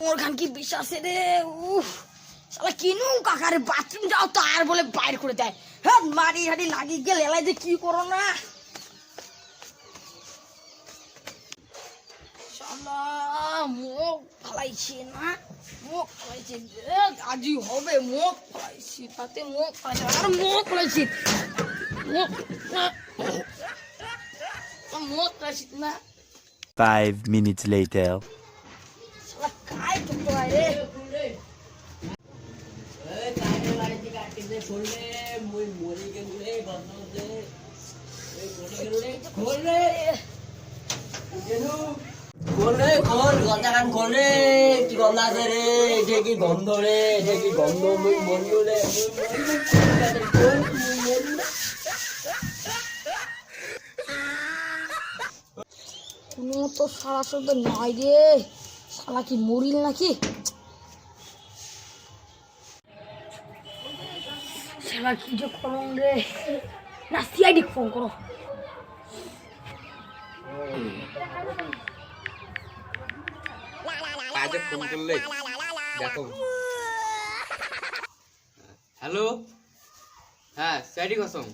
মোর খান কি বিশ্বাস রে। উফ শালা কিনু কাকারে বাথরুম যাও তো আর বলে বাইর করে দেয়। হ্যাঁ মারি হাড়ি লাগি গেল এলাই যে কি করো না শালা। মুখ ফালাইছে না, মুখ ফালাইছে আজই হবে। মুখ ফালাইছি তাতে মুখ ফালাইছে আর মুখ ফালাইছি মুখ ফালাইছি না। 5 minutes later. শালা কাই তো রে কি গন্ধ আছে রে, এটা কি গন্ধ রে, এটা কি গন্ধ, মুই মরিও রে। কোনো তো সারা শব্দ নাই রে। শালা কি মরিল নাকি? শালা কি যে করুন রে, না সিআইডি ফোন করো। আজে ফোন করলে দেখো। হ্যালো, হ্যাঁ স্যাডি কসম,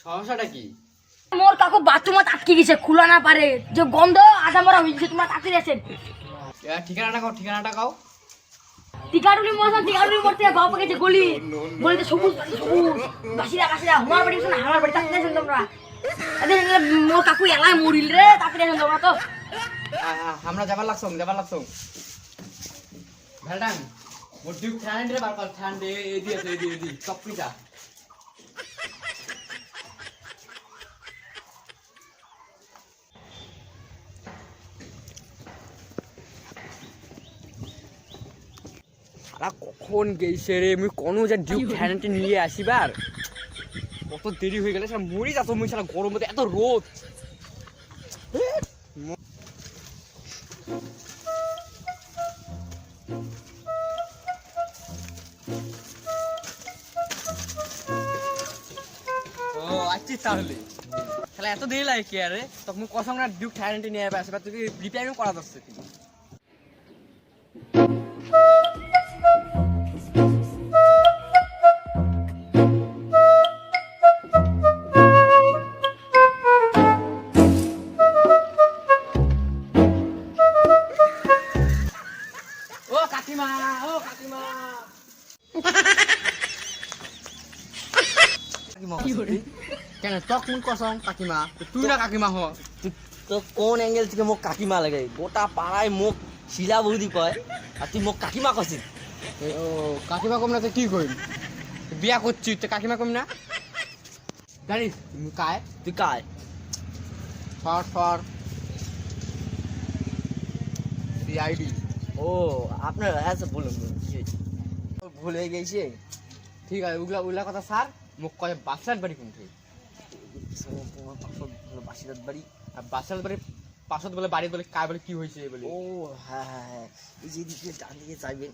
সমস্যাটা কি? মোর কাকু বাথরুমে আটকে গেছে, খোলা না পারে, যে গন্ধ আধা মরা হয়েছে। তোমরা তাড়াতাড়ি আসেন। ঠিকানাটা কাও, ঠিকানাটা কাও। টিকাটুলি মশা, টিকাটুলি মরতে গাও পেকেছে গলি, গলিতে সবুজ সবুজ বাসিরা বাসিরা। আমার বাড়ি না আমার বাড়ি, তাড়াতাড়ি আসেন তোমরা। মোর কাকু এলাই মরিল রে, তাড়াতাড়ি আসেন তোমরা। তো আমরা যাবার লাগছং, যাবার লাগছং। ভ্যালডাং মোর ডিউক ঠান্ডে রে, বার কর ঠান্ডে। এদি আছে, এদি এদি চপড়িটা। সারা কখন গেছে রে, মুই কোনো যা ডিউক ঠান্ডে নিয়ে আসিবার কত দেরি হয়ে গেলে। সারা মরি যাতো মুই, সারা গরম মধ্যে এত রোদ। ও আচ্ছা, তাহলে তাহলে এত দেরি লাগে কি আরে? তখন কসম না ডিউক থাইল্যান্ডে নিয়ে আসবে, তুই রিপেয়ারিং করা যাচ্ছে। তুমি ও কাকিমা, ও কাকিমা, কেন তখন কসম কাকিমা? তুই না কাকিমা হ? তো কোন অ্যাঙ্গেল থেকে মোক কাকিমা লাগে? গোটা পাড়ায় মোক শিলা বৌদি কয়, আর তুই মোক কাকিমা কছিস। ও কাকিমা কম না তো কি করিম? বিয়া করছি তো কাকিমা কম না? জানিস কায়? তুই কায়? For for CID. ও আপনার, হ্যাঁ স্যার বলুন বলুন, কি হয়েছে? ভুল হয়ে গেছে। ঠিক আছে, ওগুলা ওগুলা কথা স্যার। মুখ কয় বাসার বাড়ি কোনটি? বাসিরাত বাড়ি। আর বাসার বাড়ি পাশত বলে বাড়ি বলে কায় বলে কি হয়েছে বলে? ও হ্যাঁ হ্যাঁ হ্যাঁ, এই যে দিকে ডান দিকে যাবেন,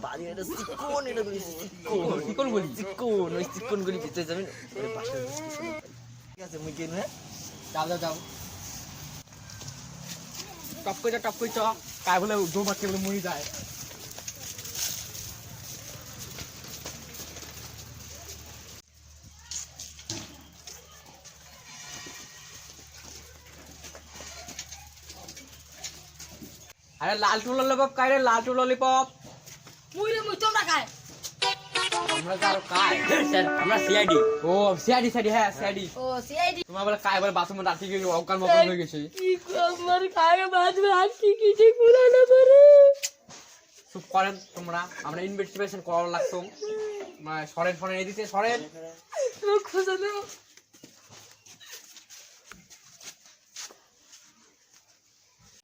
বাড়ি এটা চিকন, এটা বলি চিকন, চিকন বলি, চিকন, ওই চিকন গলি ভিতরে যাবেন, ওই বাসার। ঠিক আছে মুই কেন? হ্যাঁ যাও যাও যাও, টপ করে টপ করে চ। কায় বলে দৌড়াচ্ছে বলে মরি যায়। আরে লালটু ললিপপ কায় রে, লালটু ললিপপ। মুই রে মুই, তোমরা খায়। আমরা যাও কায় স্যার, আমরা সিআইডি। ও সিআইডি সিআইডি, হ্যাঁ সিআইডি। ও সিআইডি। তোমার বলে কায় বলে বাথরুমে রাখি গিয়ে অজ্ঞান মগ্ন হয়ে গেছে। কি আমার খায় বাজবে আটকে গেছে, খোলা না পারে। চুপ করেন তোমরা, আমরা ইনভেস্টিগেশন করার লাগতো। সরেন সরেন, এদিকে সরেন। খোঁজা দাও।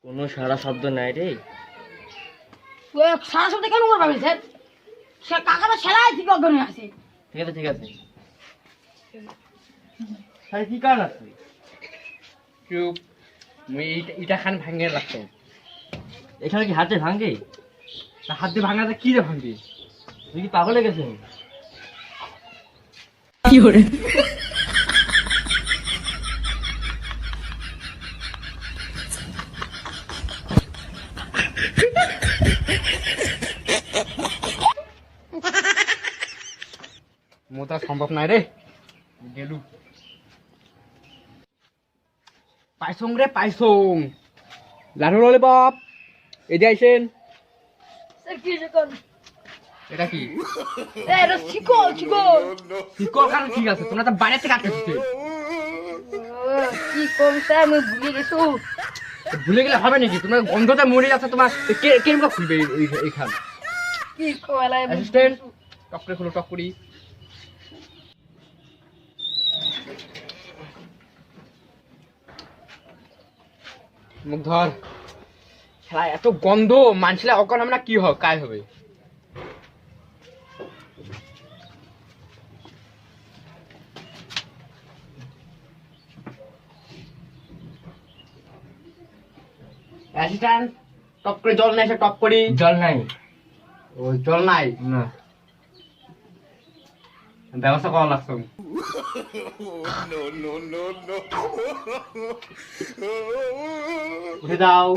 কোনো সারা শব্দ নাই রে। ওই সারা শব্দ কেন করবা স্যার? সে কাকাটা সেলাই থেকে অজ্ঞান হয়ে আছে। ঠিক আছে ঠিক আছে, তাহলে কি কারণ আছে? চুপ, মুই ইটা খান ভাঙে লাগতো। এখানে কি হাতে ভাঙে? হাত দিয়ে ভাঙাতে কি রে ভাঙবি? তুই কি পাগল হয়ে গেছে? কি করে? সম্ভব নাই রে গেলু পাইছং রে পাইছং লাডু ললিপপ এদি আইছেন স্যার কি যখন এটা কি এটা শিকল শিকল শিকল কারণ ঠিক আছে তোমরা তো বাইরে থেকে আটকে দিতে কি কম স্যার আমি ভুলে গেছো ভুলে গেলে হবে নাকি তোমার গন্ধটা মরে যাচ্ছে তোমার কেমন খুলবে এইখান কি কলাই অ্যাসিস্ট্যান্ট টক করে খুলো টক করি মুখ ধর খেলা এত গন্ধ মানছিলা অকল আমরা কি হবে কাজ হবে অ্যাসিস্ট্যান্ট টপ করে জল নাই টপ করি জল নাই ও জল নাই না ব্যবস্থা করা লাগছে উঠে দাও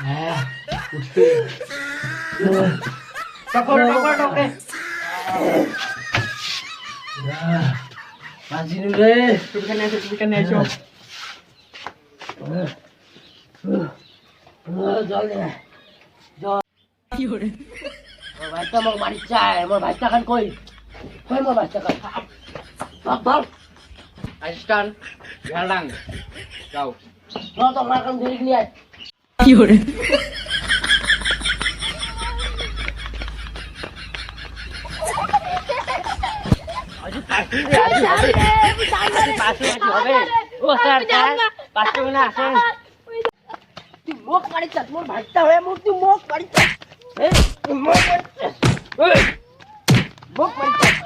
হ্যাঁ উঠতে টকরে টকরে টকরে বাজিনু রে তুমি কেন এসো জল দে জল কি করে মোর ভাইটা মোক মারি চায় মোর ভাইটা খান কই কই মোর ভাইটা খান বাপ বাপ অ্যাসিস্ট্যান্ট ঘাড়াং যাও no তো মার কাম ধরে নিয়ে কি করে ও স্যার পাঁচটা না আসেন তুই মোক মারি চাস মোর ভাইটা হয়ে মোক তুই মোক মারি চাস এই মোক মারি চাস এই মোক মারি চাস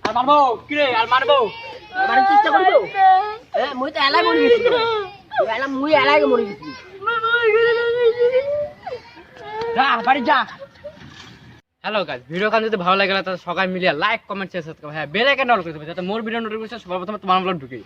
আর মারবো কি রে আর মারবো মারি চেষ্টা করবো মুই তো এলাই মরি গেছি মুই এলাই মরি গেছি যা বাড়ি যা হ্যালো গাইস ভিডিও খান যদি ভালো লাগে তাহলে সবাই মিলে লাইক কমেন্ট শেয়ার সাবস্ক্রাইব হ্যাঁ বেল আইকন অন করে দেবে যাতে মোর ভিডিও নোটিফিকেশন সবার প্রথমে তোমার মোবাইলে ঢুকে